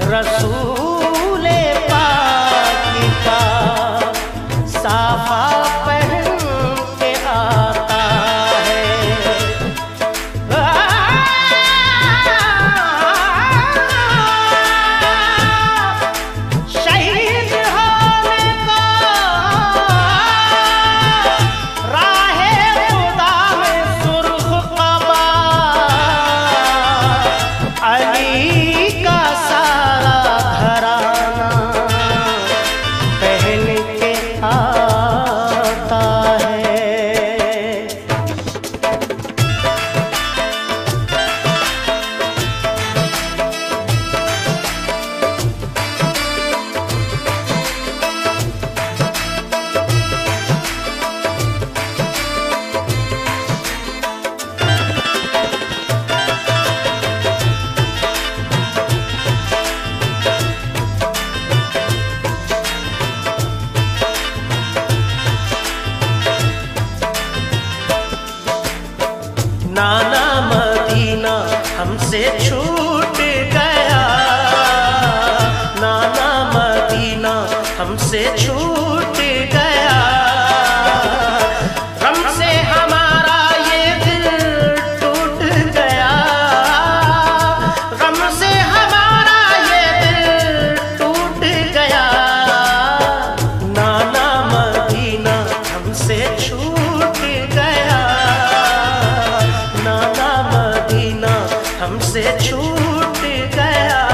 रसूले पाक का साफा पहन के आता है। शहीद होने को राहे खुदा में सुर्ख क़बा अली का सारा घराना पहन के आता है। नाना मदीना हमसे छूट गया, नाना मदीना हमसे छूट गया। गम से हमारा ये दिल टूट गया, गम से हमारा ये दिल टूट गया। नाना मदीना हमसे छूट गया, नाना मदीना हमसे छूट गया।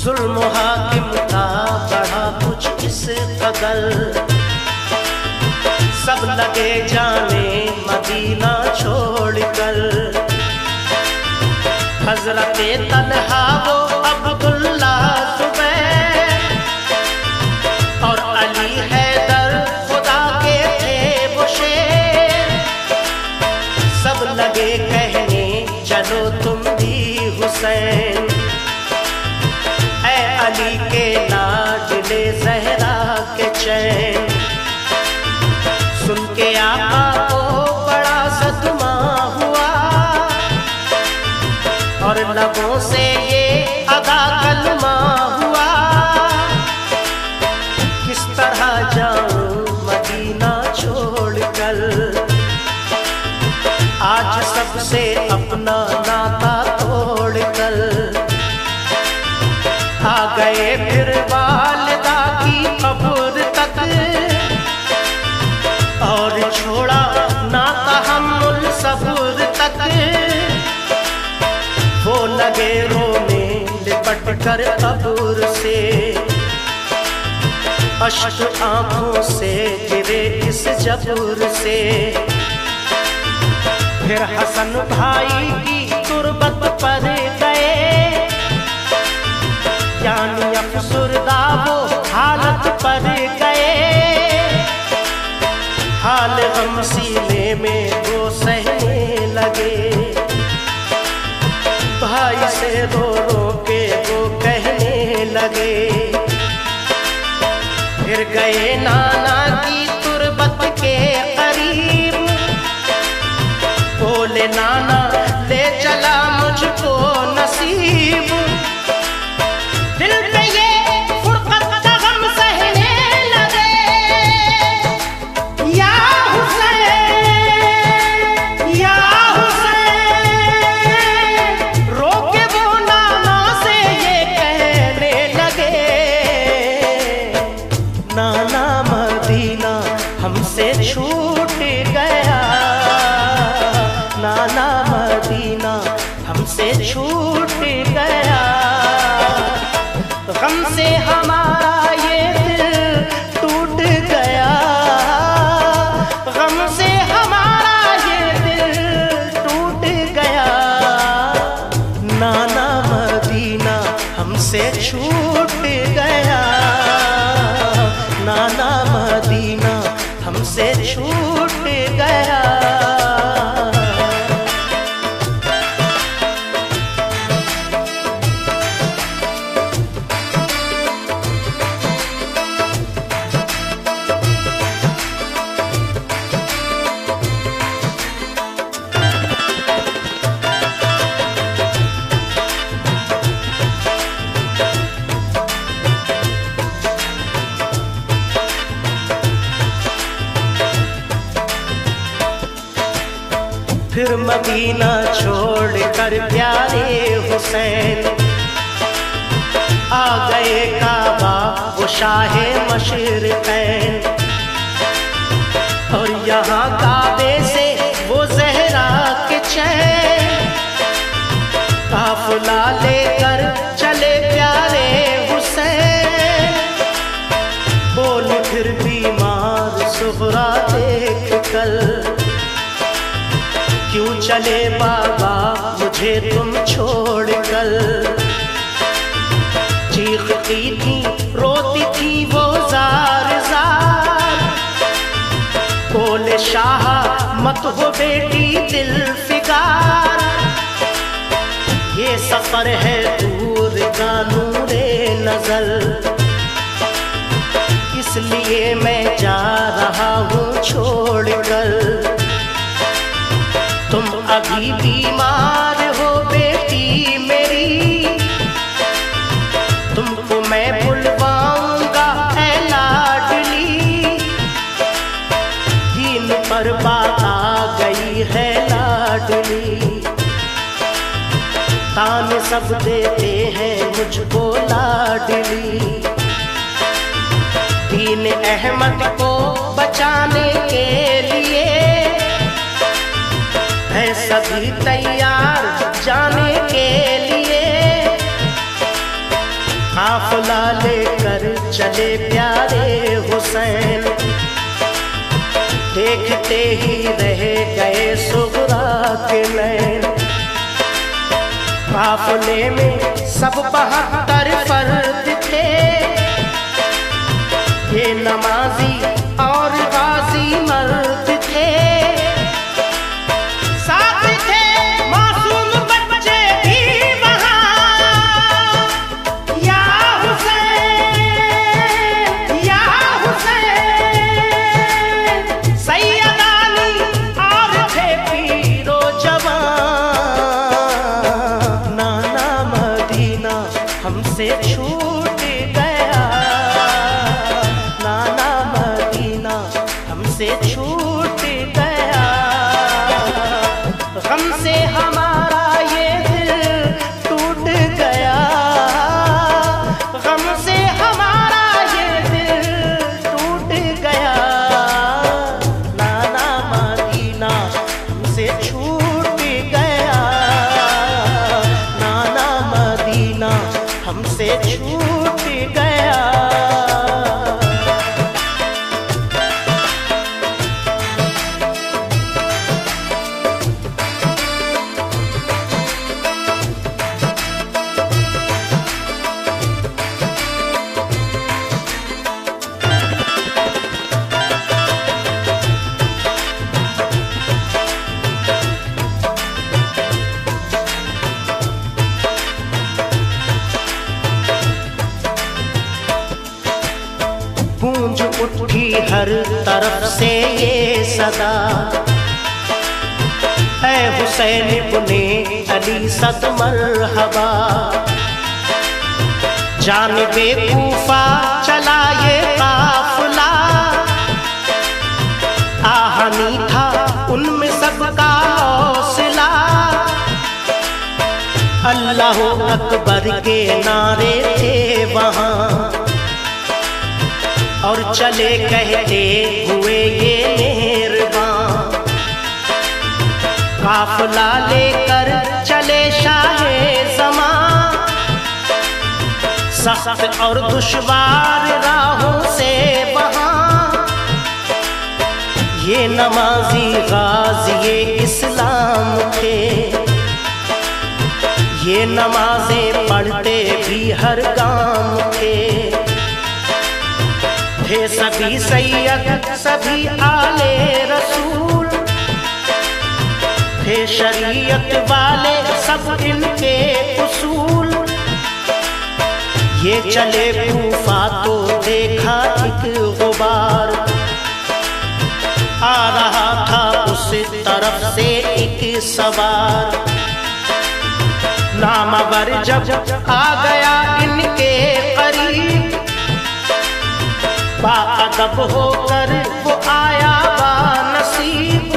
जुल्म हाकिम का बढ़ा कुछ इस कदर, सब लगे जाने मदीना छोड़कर। हजरत तन्हा वो अब्दुल्ला ज़ुबैर और अली हैदर खुदा के थे वो शेर। सब लगे कहने चलो तुम भी हुसैन, अली के लाडले ज़हरा के चैन। सुन के आका को बड़ा सदमा हुआ और लबों से ये अदा कलमा हुआ। किस तरह जाऊं मदीना छोड़कर, आज सबसे अपना नाता तोड़कर। आ गए फिर वालिदा की कब्र तक और छोड़ा ना तहम्मुल सब्र तक। वो लगे रोने लिपट कर कब्र से, अश्क आंखों से गिरे इस जब्र से। फिर हसन भाई की तुरबत पर गए, यानी अफसुरदा वो हालत पर गए। हाल गम सीने में वो सहने लगे, भाई से रो रो के वो कहने लगे। फिर गए नाना की तुरबत के करीब, बोले नाना ले चला मुझको नसीब। दिल पे ये फुरकत का गम सहने लगे, या हुसैन या हुसैन। रोके वो नाना से ये कहने लगे, नाना मदीना हमसे छूट गया, नाना मदीना हमसे छूट गया। गम से हमारा ये दिल टूट गया, गम से हमारा ये फिर मदीना छोड़ कर प्यारे हुसैन आ गए काबा वो शाहे मशरिक़ैन। और यहाँ काबे से वो ज़हरा के चैन काफिला लेकर चले प्यारे हुसैन। बोल फिर बीमार सुगरा देख कर, क्यों चले बाबा मुझे तुम छोड़ कर। चीखती थी रोती थी वो जार जार, बोले शाह मत हो बेटी दिल फिगार। ये सफर है दूर का नूरे नजर, इसलिए मैं जा रहा हूँ छोड़ कर। तुम अभी बीमार हो बेटी मेरी, तुमको मैं बुलवाऊंगा ऐ लाडली। दीन पर बात आ गई है लाडली, ताने सब देते हैं मुझको लाडली। दीन अहमद को बचाने के लिए है सभी तैयार जाने के लिए। काफिला लेकर चले प्यारे हुसैन, देखते ही रह गए सुगरा के नैन। काफिले में सब 72 फर्द थे, ये नमाजी और गाजी मर्द थे। साथ थे मासूम बच्चे भी वहाँ, या हुसैन या हुसैन। सैयदानी और थे पीरो जवान। नाना मदीना हमसे छूट गया, नाना मदीना हमसे छूट गया। गम से हमारा ये दिल टूट गया, गम से हमारा ये दिल टूट गया। नाना मदीना हमसे छूट गया, नाना मदीना हमसे छूट गया। गूंज उठी हर तरफ से ये सदा, ऐ हुसैन इब्ने अली सद मरहबा। जानिबे कूफा चला ये काफिला, आहनी था उनमें सबका हौसला। अल्लाह अकबर के नारे थे वहाँ, और चले कहते हुए ये मेहरबान। काफिला लेकर चले शाहे ज़मां, सख्त और दुश्वार राहों से वहाँ। ये नमाजी गाज़ी इस्लाम थे, ये नमाजें पढ़ते भी हर गांव थे। थे सभी सैयद सभी आले रसूल, थे शरीयत वाले सब इनके उसूल। ये चले कूफा तो देखा एक गुबार, आ रहा था उस तरफ से एक सवार। नामवर जब आ गया इनके करीब, बाअदब होकर वो आया बानसीब।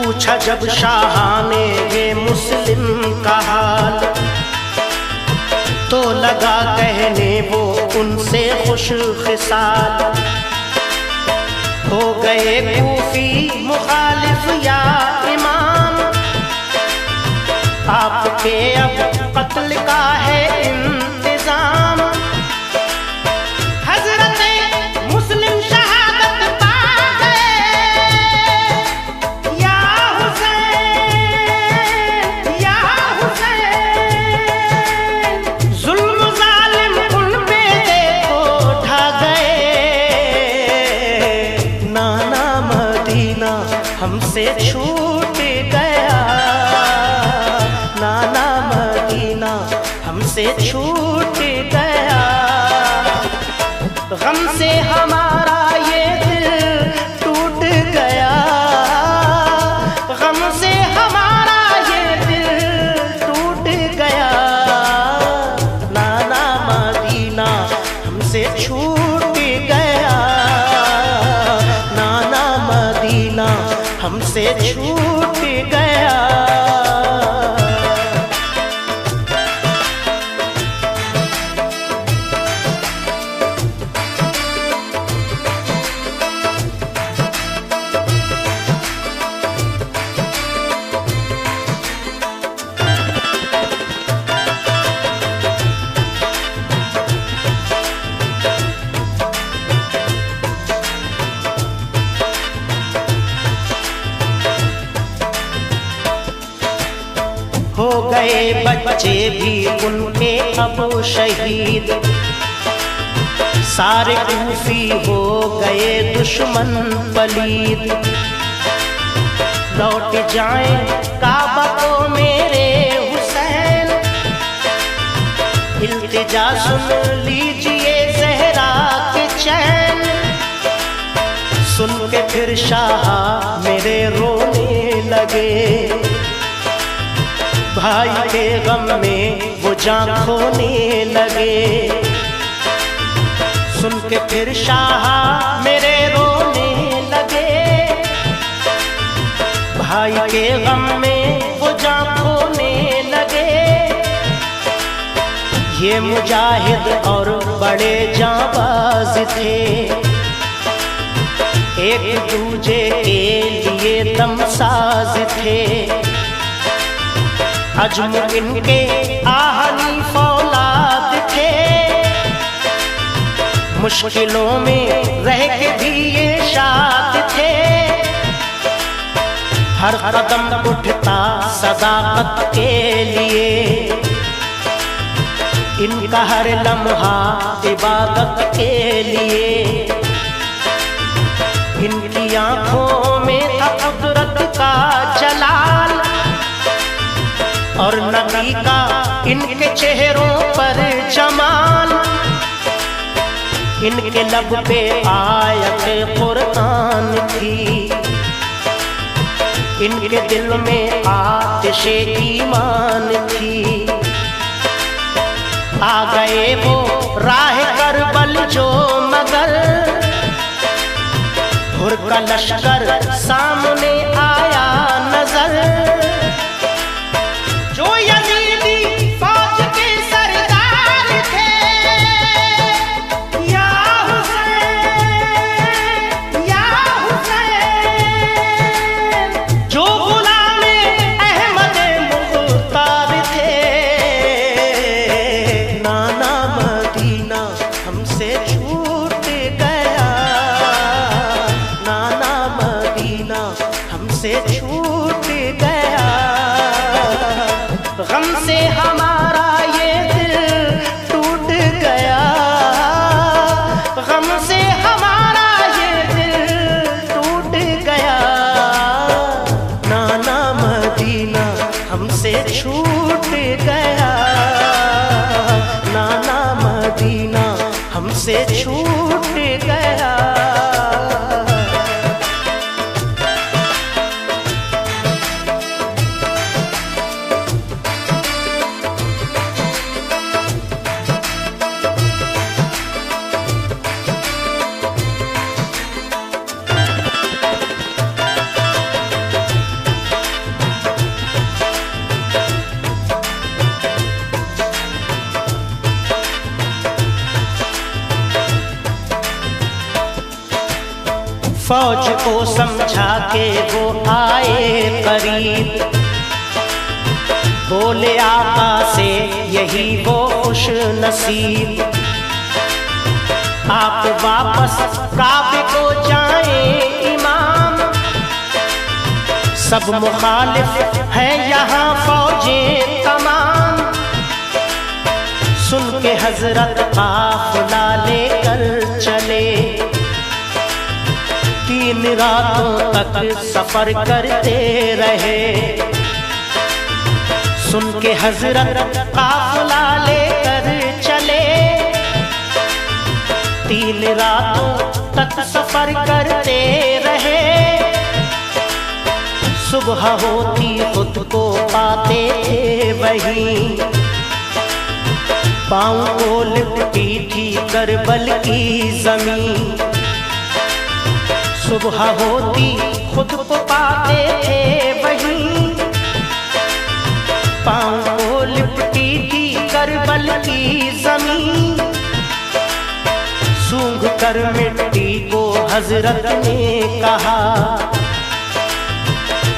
पूछा जब शाह ने ये मुस्लिम का हाल, तो लगा कहने वो उनसे खुश खिसाल। हो गए कूफी मुखालिफ या इमाम, आपके अब कत्ल का है इंतजाम। हजरत मुस्लिम शहादत पा गए, या हुसैन या हुसैन। जुल्म जालिम उन पे देखो ढा गए। नाना मदीना हमसे छूट गया, नाना मदीना हमसे छूट गया। गम से हमारा ये दिल टूट गया, गम से हमारा ये दिल टूट गया। नाना मदीना हमसे छूट गया, नाना मदीना हमसे छूट गया। हो गए बच्चे भी उनके अब शहीद, सारे कूफी हो गए दुश्मन पलीद। लौट जाएं काबा को मेरे हुसैन, इल्तिजा सुन लीजिए ज़हरा के चैन। सुन के फिर शाह मेरे रोने लगे, भाई के गम में वो जान खोने लगे। सुन के फिर शाह मेरे रोने लगे, भाई के गम में वो जान खोने लगे। ये मुजाहिद और बड़े जाबाज थे, एक दूजे के लिए दमसाज थे। अजम इनके आहनी फौलाद थे, मुश्किलों में रह के भी ये शाद थे। हर कदम उठता सदाकत के लिए, इनका हर लम्हा इबादत के लिए। इनकी आंखों में था कुदरत का जलाल, और नबी का इनके चेहरों पर जमाल। इनके लब पे आयत कुरान थी, इनके दिल में आतिशे ईमान थी। आ गए वो राह करबल जो मगर, हुर का लश्कर सामने आया नजर। जो यजीदी फौज के सरदार थे, या हुसैन या हुसैन। जो गुलामे अहमद मुख्तार थे, नाना मदीना हमसे छूट गया, नाना मदीना हमसे छूट गया। गम से हमारा ये दिल टूट गया, गम से हमारा ये दिल टूट गया। नाना मदीना हमसे छूट गया, नाना मदीना हमसे छूट गया। फौज को समझा के वो आए करीब, बोले आका से यही वो खुश नसीब, आप वापस काबे को जाएं इमाम, सब मुखालिफ है यहाँ फौजें तमाम। सुन के हजरत काफिला लेकर चले, 3 रातों तक सफर करते रहे। सुन के हजरत काफिला लेकर चले, 3 रातों तक सफर करते रहे। सुबह होती खुद को पाते थे वहीं, पाँव को लिपटी थी करबल की जमीन। सुबह होती खुद को पाते थे वहीं, पाँव को लिपटी थी करबल की जमीन। सूंघ कर मिट्टी को हजरत ने कहा,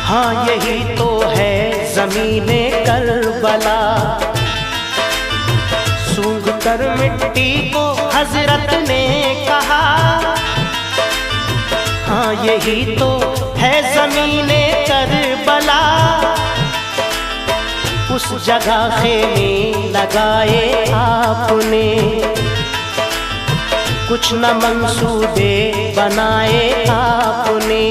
हाँ यही तो है ज़मीने करबला। सूंघ कर मिट्टी को हजरत ने कहा, हाँ यही तो है ज़मीने करबला। उस जगह खेमे लगाए आपने, कुछ न मंसूबे बनाए आपने।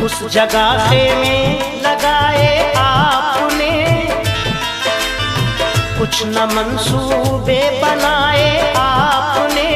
उस जगह खेमे लगाए आपने, कुछ न मंसूबे बनाए आपने।